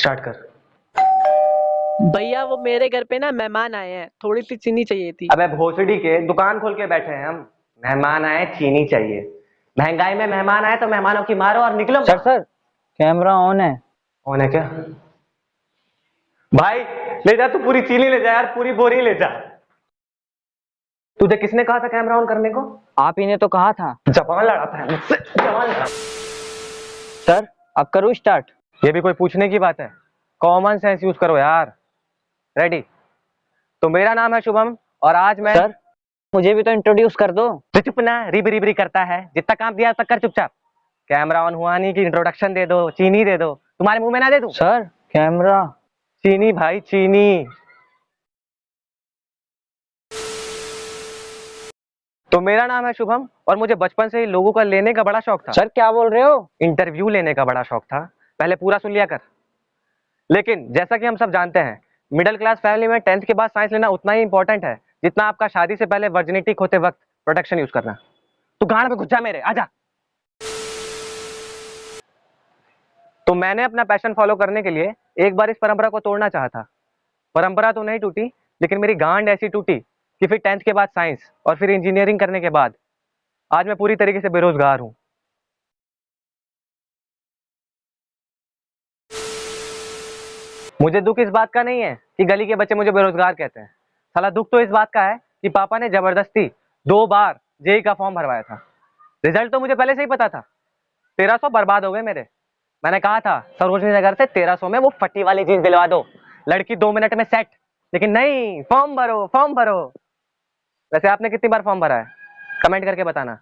Start कर। भैया वो मेरे घर पे ना मेहमान आए हैं, थोड़ी सी चीनी चाहिए थी। अबे भोसड़ी के दुकान खोल के बैठे हैं हम। मेहमान आए चीनी चाहिए। महंगाई में मेहमान आए तो मेहमानों की मारो और निकलो। सर सर कैमरा ऑन है। कौन है क्या? भाई ले जा, तू पूरी चीनी ले जा यार, पूरी बोरी ले जा। तुझे किसने कहा था कैमरा ऑन करने को? आप ही ने तो कहा था। जबान लड़ाता है मुझसे, जबान लड़ा। सर अब करूँ स्टार्ट? ये भी कोई पूछने की बात है? कॉमन सेंस यूज करो यार। रेडी? तो मेरा नाम है शुभम और आज मैं। सर मुझे भी तो इंट्रोड्यूस कर दो। तो चुप ना, रिबरी रिबरी करता है। जितना काम दिया तक कर चुपचाप। कैमरा ऑन हुआ नहीं कि इंट्रोडक्शन दे दो, चीनी दे दो। तुम्हारे मुंह में ना दे दूं? Sir camera. चीनी भाई, चीनी। तो मेरा नाम है शुभम और मुझे बचपन से ही लोगों का लेने का बड़ा शौक था। सर क्या बोल रहे हो? इंटरव्यू लेने का बड़ा शौक था। पहले पूरा सुन लिया कर। लेकिन जैसा कि हम सब जानते हैं, मिडिल क्लास फैमिली में 10th के बाद साइंस लेना उतना ही इंपॉर्टेंट है जितना आपका शादी से पहले वर्जिनिटी खोते वक्त प्रोटेक्शन यूज करना। तू गाड़ में घुस जा मेरे, आजा। तो मैंने अपना पैशन फॉलो करने के लिए एक बार इस परंपरा को तोड़ना चाहा था। परंपरा तो नहीं टूटी, लेकिन मेरी गांड ऐसी टूटी कि फिर 10th के बाद साइंस और फिर इंजीनियरिंग करने के बाद आज मैं पूरी तरीके से बेरोजगार हूं। मुझे दुख इस बात का नहीं है कि गली के बच्चे मुझे बेरोजगार कहते हैं। साला दुख तो इस बात का है कि पापा ने जबरदस्ती 2 बार जेई का फॉर्म भरवाया था। रिजल्ट तो मुझे पहले से ही पता था। 1300 बर्बाद हो गए मेरे। मैंने कहा था सरोजनी नगर से 1300 में वो फटी वाली जीन्स दिलवा दो, लड़की 2 मिनट में सेट। लेकिन नहीं, फॉर्म भरो, फॉर्म भरो। वैसे आपने कितनी बार फॉर्म भरा है? कमेंट करके बताना।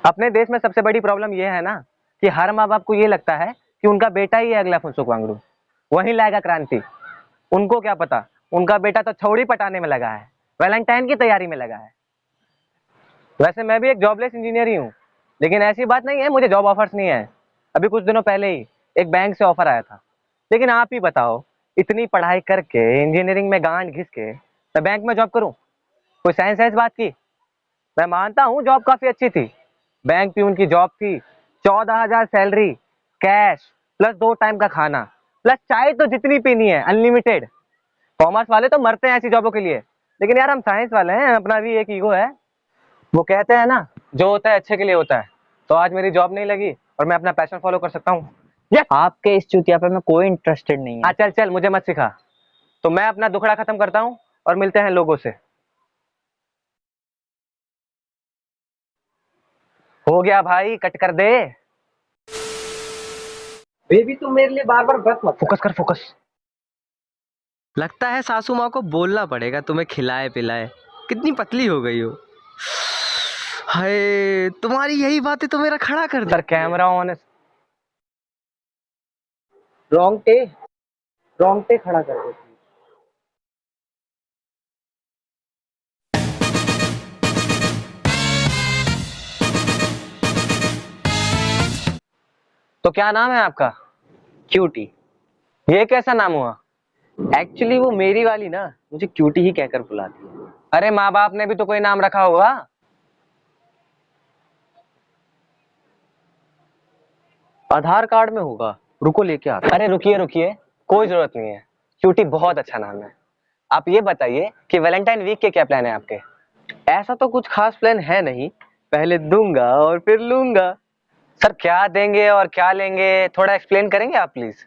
अपने देश में सबसे बड़ी प्रॉब्लम यह है ना कि हर माँ बाप को ये लगता है कि उनका बेटा ही है अगला फुनसुक वांगड़ू, वही लाएगा क्रांति। उनको क्या पता, उनका बेटा तो छौड़ी पटाने में लगा है, वैलेंटाइन की तैयारी में लगा है। वैसे मैं भी एक जॉबलेस इंजीनियर ही हूँ, लेकिन ऐसी बात नहीं है मुझे जॉब ऑफर्स नहीं है। अभी कुछ दिनों पहले ही एक बैंक से ऑफर आया था। लेकिन आप ही बताओ, इतनी पढ़ाई करके इंजीनियरिंग में गांड घिस के मैं बैंक में जॉब करूं? कोई साइंस है इस बात की? मैं मानता हूँ जॉब काफी अच्छी थी। बैंक प्यून की जॉब थी, 14,000 सैलरी, कैश, प्लस 2 टाइम का खाना, प्लस चाय तो जितनी पीनी है अनलिमिटेड। कॉमर्स वाले तो मरते हैं ऐसी जॉबों के लिए, लेकिन यार हम साइंस वाले हैं, अपना भी एक ईगो है। वो कहते हैं ना, जो होता है अच्छे के लिए होता है। तो आज मेरी जॉब नहीं लगी और मैं अपना पैशन फॉलो कर सकता हूँ। आपके इस चुतिया पे मैं कोई इंटरेस्टेड नहीं है। चल चल, मुझे मत सिखा। तो मैं अपना दुखड़ा खत्म करता हूँ और मिलते हैं लोगों से। हो गया भाई, कट कर दे। बेबी तुम मेरे लिए बार बार बस मत। फोकस कर, फोकस। लगता है सासू माँ को बोलना पड़ेगा तुम्हें खिलाए पिलाए। कितनी पतली हो गई हो। हाय, तुम्हारी यही बातें तो मेरा खड़ा कर दे। सर कैमरा ऑन है। रोंगटे रोंगटे खड़ा कर देती। तो क्या नाम है आपका? क्यूटी। ये कैसा नाम हुआ? एक्चुअली वो मेरी वाली ना मुझे क्यूटी ही कहकर बुलाती है। अरे माँ बाप ने भी तो कोई नाम रखा होगा। आधार कार्ड में होगा, रुको लेके आता। अरे रुकिए रुकिए, कोई जरूरत नहीं है। क्यूटी बहुत अच्छा नाम है। आप ये बताइए कि वैलेंटाइन वीक के क्या प्लान है आपके? ऐसा तो कुछ खास प्लान है नहीं, पहले दूंगा और फिर लूंगा। सर क्या देंगे और क्या लेंगे, थोड़ा एक्सप्लेन करेंगे आप प्लीज?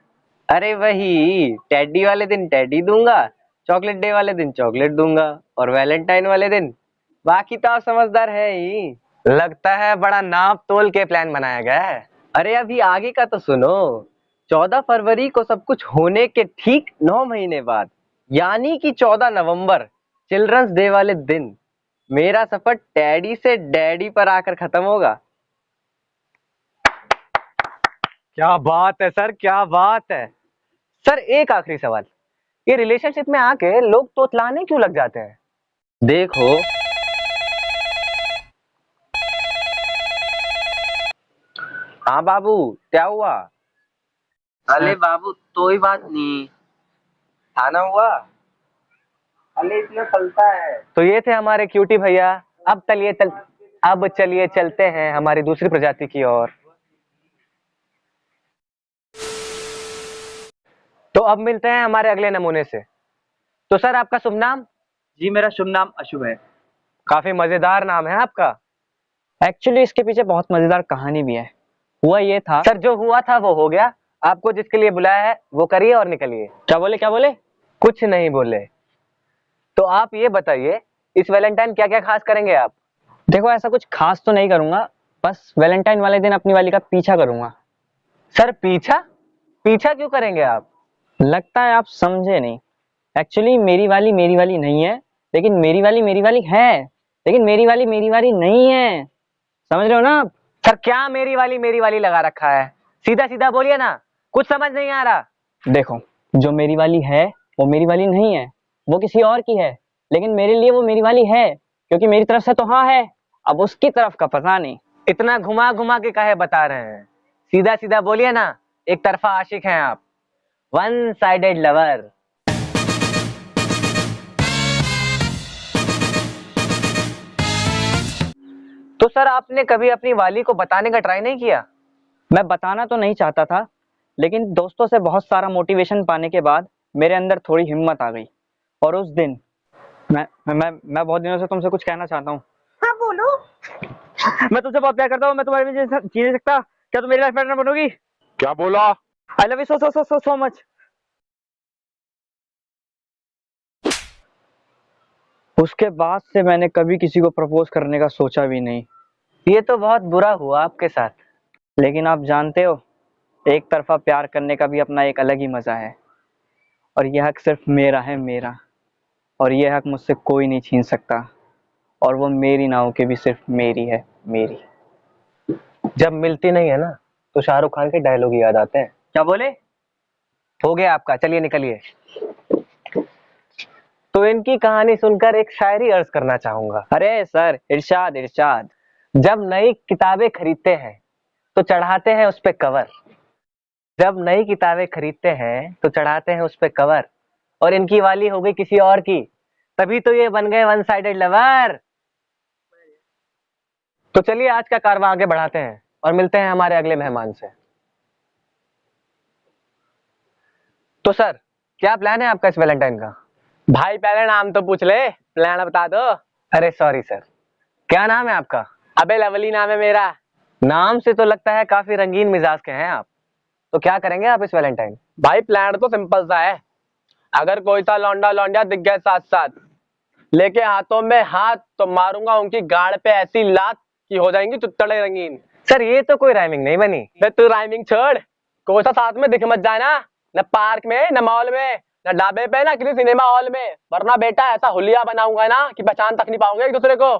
अरे वही टेडी वाले दिन टेडी दूंगा, चॉकलेट डे वाले दिन चॉकलेट दूंगा, और वैलेंटाइन वाले दिन बाकी तो आप समझदार है ही। लगता है बड़ा नाप तोल के प्लान बनाया गया है। अरे अभी आगे का तो सुनो। 14 फरवरी को सब कुछ होने के ठीक 9 महीने बाद, यानी कि 14 नवंबर, चिल्ड्रंस डे वाले दिन मेरा सफर टैडी से डैडी पर आकर खत्म होगा। क्या बात है सर, क्या बात है। सर एक आखिरी सवाल, ये रिलेशनशिप में आके लोग तोतलाने क्यों लग जाते हैं? देखो हाँ बाबू, क्या हुआ? अरे बाबू तो ही बात नहीं। खाना हुआ? अरे इतना चलता है। तो ये थे हमारे क्यूटी भैया। अब चलिए चलते हैं हमारी दूसरी प्रजाति की ओर। तो अब मिलते हैं हमारे अगले नमूने से। तो सर आपका शुभ नाम? जी मेरा शुभ नाम अशुभ है। काफी मजेदार नाम है आपका। एक्चुअली इसके पीछे बहुत मजेदार कहानी भी है। हुआ ये था। सर जो हुआ था वो हो गया, आपको जिसके लिए बुलाया है वो करिए और निकलिए। क्या बोले क्या बोले? कुछ नहीं बोले। तो आप ये बताइए, इस वैलेंटाइन क्या क्या खास करेंगे आप? देखो ऐसा कुछ खास तो नहीं करूंगा, बस वैलेंटाइन वाले दिन अपनी वाली का पीछा करूंगा। सर पीछा? पीछा क्यों करेंगे आप? लगता है आप समझे नहीं। एक्चुअली मेरी वाली नहीं है, लेकिन मेरी वाली है, लेकिन मेरी वाली नहीं है। समझ रहे हो ना आप? सर क्या मेरी वाली लगा रखा है? सीधा सीधा बोलिए ना, कुछ समझ नहीं आ रहा। देखो, जो मेरी वाली है वो मेरी वाली नहीं है, वो किसी और की है, लेकिन मेरे लिए वो मेरी वाली है, क्योंकि मेरी तरफ से तो हाँ है, अब उसकी तरफ का पता नहीं। इतना घुमा घुमा के काहे बता रहे हैं? सीधा सीधा बोलिए ना, एक तरफा आशिक हैं आप, वन साइडेड लवर। तो सर आपने कभी अपनी वाली को बताने का ट्राई नहीं किया? मैं बताना तो नहीं चाहता था, लेकिन दोस्तों से बहुत सारा मोटिवेशन पाने के बाद मेरे अंदर थोड़ी हिम्मत आ गई। और उस दिन मैं बहुत दिनों से तुमसे कुछ कहना चाहता हूँ। हाँ बोलो। मैं तुमसे बहुत प्यार करता हूँ, मैं तुम्हारे बिना जी नहीं सकता। क्या तुम मेरी लाइफ पार्टनर बनोगी? क्या बोला? I love you so so so so so much. उसके बाद से मैंने कभी किसी को प्रपोज करने का सोचा भी नहीं। ये तो बहुत बुरा हुआ आपके साथ। लेकिन आप जानते हो, एक तरफा प्यार करने का भी अपना एक अलग ही मजा है। और यह हक सिर्फ मेरा है, मेरा। और यह हक मुझसे कोई नहीं छीन सकता। और वो मेरी ना हो के भी सिर्फ मेरी है, मेरी। जब मिलती नहीं है ना, तो शाहरुख खान के डायलॉग याद आते हैं। क्या बोले? हो गया आपका, चलिए निकलिए। तो इनकी कहानी सुनकर एक शायरी अर्ज करना चाहूंगा। अरे सर, इरशाद इरशाद। जब नई किताबें खरीदते हैं तो चढ़ाते हैं उस पे कवर। जब नई किताबें खरीदते हैं तो चढ़ाते हैं उस पे कवर, और इनकी वाली हो गई किसी और की, तभी तो ये बन गए वन साइडेड लवर। तो चलिए आज का कारवां आगे बढ़ाते हैं और मिलते हैं हमारे अगले मेहमान से। तो सर क्या प्लान है आपका इस वैलेंटाइन का? भाई पहले नाम तो पूछ ले, प्लान बता दो। अरे सॉरी सर, क्या नाम है आपका? अबे लवली नाम है मेरा। नाम से तो लगता है काफी रंगीन मिजाज के हैं आप। तो क्या करेंगे आप इस वैलेंटाइन? भाई प्लान तो सिंपल सा है। अगर कोई सा लौंडा लौंडिया दिख गया साथ साथ, लेके हाथों में हाथ, तो मारूंगा उनकी गाड़ पे ऐसी लात कि हो जाएंगी चुत्तड़े रंगीन। सर ये तो कोई राइमिंग नहीं बनी। बे तू राइमिंग छोड़, कोई सा साथ में दिख मत जाना, न पार्क में, न मॉल में, न ढाबे पे, न किसी सिनेमा हॉल में, वरना बेटा ऐसा हुलिया बनाऊंगा ना कि पहचान तक नहीं पाओगे एक दूसरे को।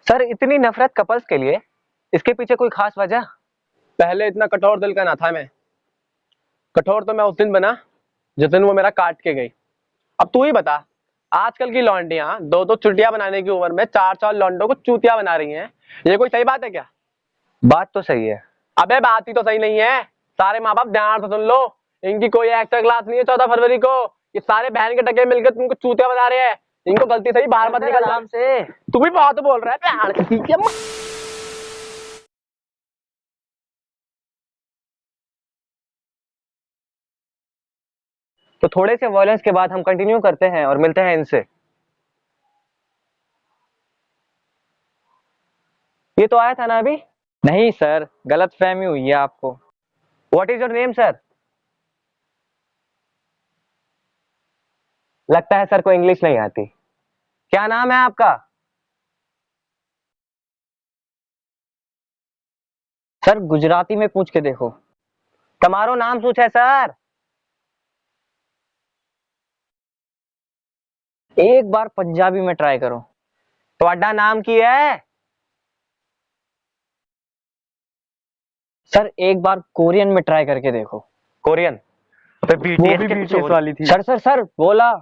सर इतनी नफरत कपल्स के लिए, इसके पीछे कोई खास वजह? पहले इतना कठोर दिल का ना था मैं। कठोर तो मैं उस दिन बना जिस दिन वो मेरा काट के गई। अब तू ही बता, आजकल की लौंडियां दो दो चुटिया बनाने की उम्र में चार चार लौंडों को चूतिया बना रही हैं। ये कोई सही बात है क्या? बात तो सही है। अबे बात ही तो सही नहीं है। सारे माँ बाप ध्यान से सुन लो, इनकी कोई एक्स्ट्रा क्लास नहीं है 14 फरवरी को। ये सारे बहन के टके मिलकर तुमको चूतिया बना रहे हैं। इनको गलती सही बाहर मत निकल। आराम से। तू भी बहुत बोल रहा है प्यार की चीज़ है। तो थोड़े से वॉयलेंस के बाद हम कंटिन्यू करते हैं और मिलते हैं इनसे। ये तो आया था ना अभी? नहीं सर, गलत फहमी हुई है आपको। What is your name sir? लगता है सर को इंग्लिश नहीं आती। क्या नाम है आपका? सर गुजराती में पूछ के देखो। तुम्हारो नाम सूछ है सर? एक बार पंजाबी में ट्राई करो। तो अड्डा नाम की है? सर एक बार कोरियन में ट्राई करके देखो। कोरियन? तो वो भी BTS वाली थी। सर सर सर बोला।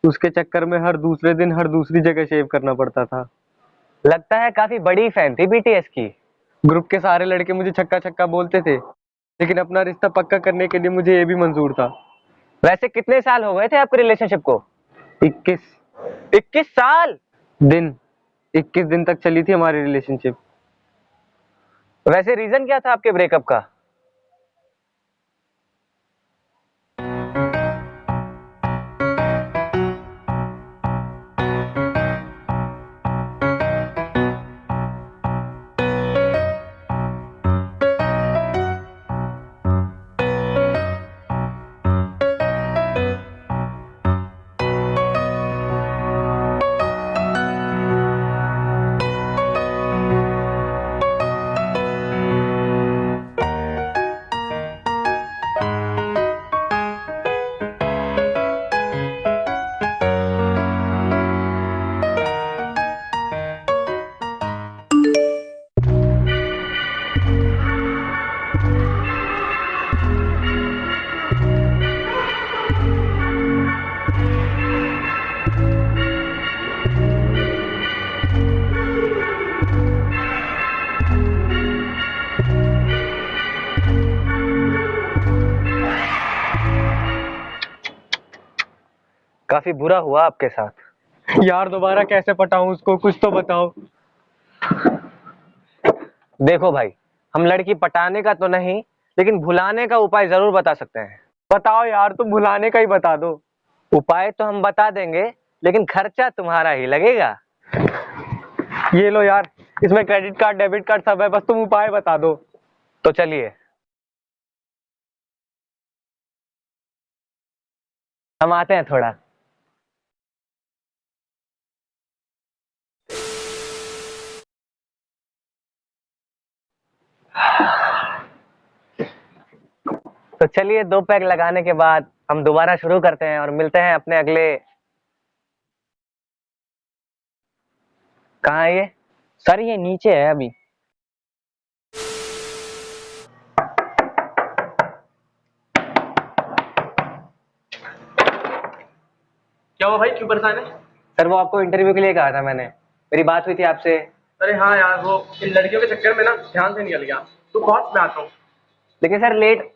उसके चक्कर में हर दूसरे दिन हर दूसरी जगह शेव करना पड़ता था। लगता है काफी बड़ी फैन थी बीटीएस की। ग्रुप के सारे लड़के मुझे छक्का छक्का बोलते थे, लेकिन अपना रिश्ता पक्का करने के लिए मुझे ये भी मंजूर था। वैसे कितने साल हो गए थे आपके रिलेशनशिप को? 21 21 साल? दिन 21 दिन तक चली थी हमारी रिलेशनशिप। वैसे रीजन क्या था आपके ब्रेकअप का? काफी बुरा हुआ आपके साथ। यार दोबारा कैसे पटाऊं उसको, कुछ तो बताओ। देखो भाई, हम लड़की पटाने का तो नहीं, लेकिन भुलाने का उपाय जरूर बता सकते हैं। बताओ यार, तुम भुलाने का ही बता दो। उपाय तो हम बता देंगे, लेकिन खर्चा तुम्हारा ही लगेगा। ये लो यार, इसमें क्रेडिट कार्ड डेबिट कार्ड सब है, बस तुम उपाय बता दो। तो चलिए, हम आते हैं थोड़ा। तो चलिए, 2 पैक लगाने के बाद हम दोबारा शुरू करते हैं और मिलते हैं अपने अगले। कहाँ है ये? सर ये नीचे है अभी। क्या हुआ भाई, क्यों परेशान है? सर वो आपको इंटरव्यू के लिए कहा था मैंने, मेरी बात हुई थी आपसे। अरे हाँ यार, वो इन लड़कियों के चक्कर में ना ध्यान से निकल गया। तू पहुंच, मैं आता हूँ। लेकिन सर लेट।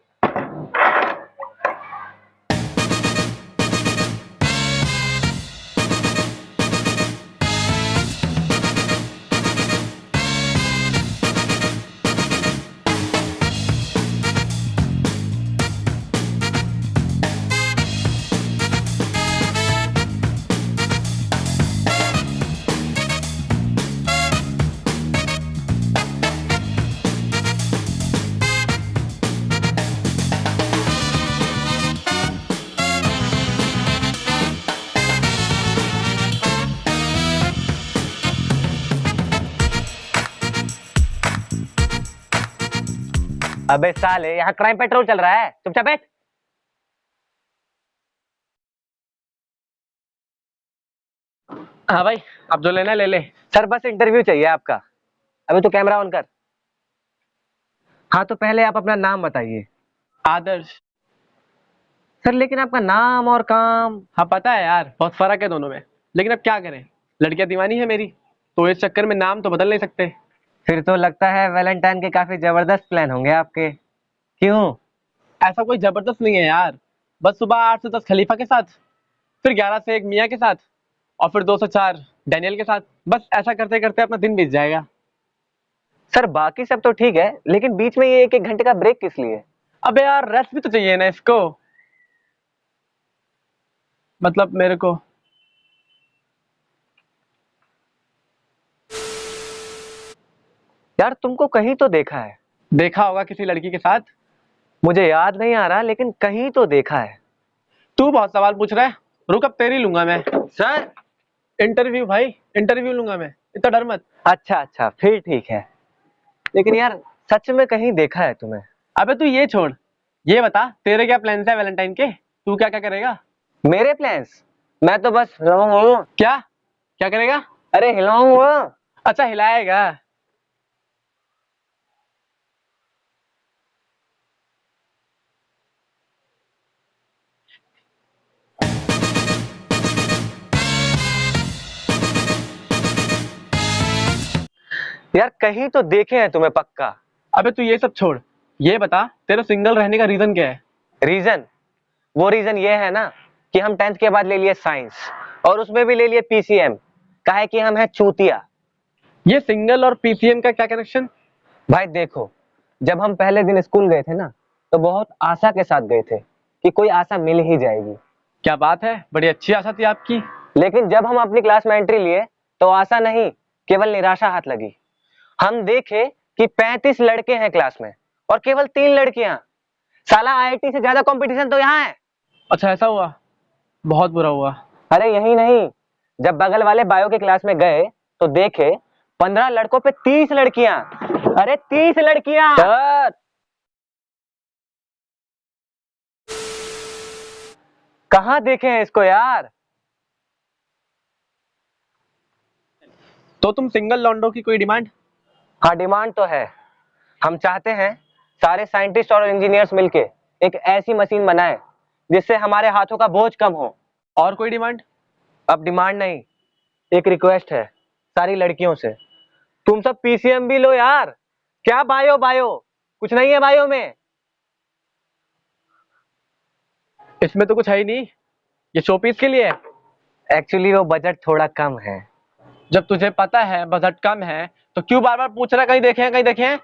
अबे साले, यहाँ क्राइम पेट्रोल चल रहा है, चुपचाप बैठ। हाँ भाई, अब जो लेना है ले ले। सर बस इंटरव्यू चाहिए आपका। अभी तो कैमरा ऑन कर। हाँ तो पहले आप अपना नाम बताइए। आदर्श। सर लेकिन आपका नाम और काम। हाँ पता है यार, बहुत फर्क है दोनों में, लेकिन अब क्या करें, लड़कियां दीवानी है मेरी, तो इस चक्कर में नाम तो बदल नहीं सकते। फिर तो लगता है वैलेंटाइन के काफी जबरदस्त प्लान होंगे आपके। क्यों? ऐसा कोई जबरदस्त नहीं है यार, बस सुबह 8 से 10 खलीफा के साथ, फिर 11 से 1 मियाँ के साथ, और फिर 2 से 4 डैनियल के साथ। बस ऐसा करते करते अपना दिन बीत जाएगा। सर बाकी सब तो ठीक है, लेकिन बीच में ये 1-1 घंटे का ब्रेक किस लिए? अबे यार, रेस्ट भी तो चाहिए ना इसको, मतलब मेरे को। यार तुमको कहीं तो देखा है। देखा होगा किसी लड़की के साथ। मुझे याद नहीं आ रहा, लेकिन कहीं तो देखा है। तू बहुत सवाल पूछ रहा है, रुक अब तेरी लूंगा मैं। सर इंटरव्यू भाई, इंटरव्यू लूंगा मैं, इतना डर मत। अच्छा अच्छा, फिर ठीक है, लेकिन यार सच में कहीं देखा है तुम्हें। अबे तू ये छोड़, ये बता तेरे क्या प्लान्स है वैलेंटाइन के, तू क्या क्या करेगा? मेरे प्लान्स? मैं तो बस हिलाऊंगा। क्या क्या करेगा? अरे हिलाऊंगा। अच्छा हिलाएगा। यार कहीं तो देखे हैं तुम्हें पक्का। अबे तू ये सब छोड़, ये बता तेरा सिंगल रहने का रीजन क्या है? रीजन, वो रीजन ये है ना कि हम 10th के बाद ले लिए साइंस और उसमें भी ले लिए पीसीएम, काहे कि हम हैं चूतिया। ये सिंगल और पीसीएम का क्या कनेक्शन? भाई देखो, जब हम पहले दिन स्कूल गए थे ना तो बहुत आशा के साथ गए थे कि कोई आशा मिल ही जाएगी। क्या बात है, बड़ी अच्छी आशा थी आपकी। लेकिन जब हम अपनी क्लास में एंट्री लिए तो आशा नहीं, केवल निराशा हाथ लगी। हम देखे कि 35 लड़के हैं क्लास में और केवल 3 लड़कियां। साला आईआईटी से ज्यादा कंपटीशन तो यहाँ है। अच्छा ऐसा हुआ, बहुत बुरा हुआ। अरे यही नहीं, जब बगल वाले बायो के क्लास में गए तो देखे 15 लड़कों पे 30 लड़कियां। अरे 30 लड़कियां। सर, कहाँ देखे हैं इसको यार। तो तुम सिंगल लॉन्डो की कोई डिमांड? हाँ डिमांड तो है। हम चाहते हैं सारे साइंटिस्ट और इंजीनियर्स मिलके एक ऐसी मशीन बनाएं जिससे हमारे हाथों का बोझ कम हो। और कोई डिमांड? अब डिमांड नहीं, एक रिक्वेस्ट है सारी लड़कियों से, तुम सब पीसीएम भी लो यार। क्या बायो बायो, कुछ नहीं है बायो में। इसमें तो कुछ है ही नहीं, ये शोपीस के लिए है। एक्चुअली वो बजट थोड़ा कम है। जब तुझे पता है बजट कम है तो क्यों बार बार पूछ रहा है कहीं देखे हैं कहीं देखे हैं?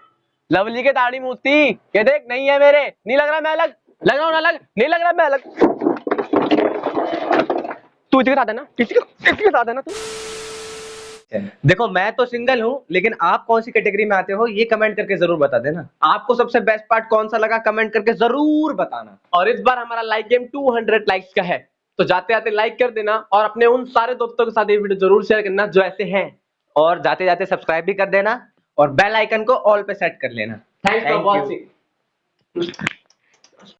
लवली के दाढ़ी मूर्ति ये देख, नहीं है मेरे, नहीं लग रहा मैं अलग, लग रहा हूँ ना अलग, नहीं लग रहा मैं अलग। तू इसी के साथ है ना, इसी के साथ है ना तू? देखो मैं तो सिंगल हूँ, लेकिन आप कौन सी कैटेगरी में आते हो ये कमेंट करके जरूर बता देना। आपको सबसे बेस्ट पार्ट कौन सा लगा कमेंट करके जरूर बताना। और इस बार हमारा लाइक गेम 200 लाइक्स का है, तो जाते जाते लाइक कर देना और अपने उन सारे दोस्तों के साथ ये वीडियो जरूर शेयर करना जो ऐसे हैं। और जाते जाते सब्सक्राइब भी कर देना और बेल आइकन को ऑल पे सेट कर लेना। Thanks for Thank you. Watching.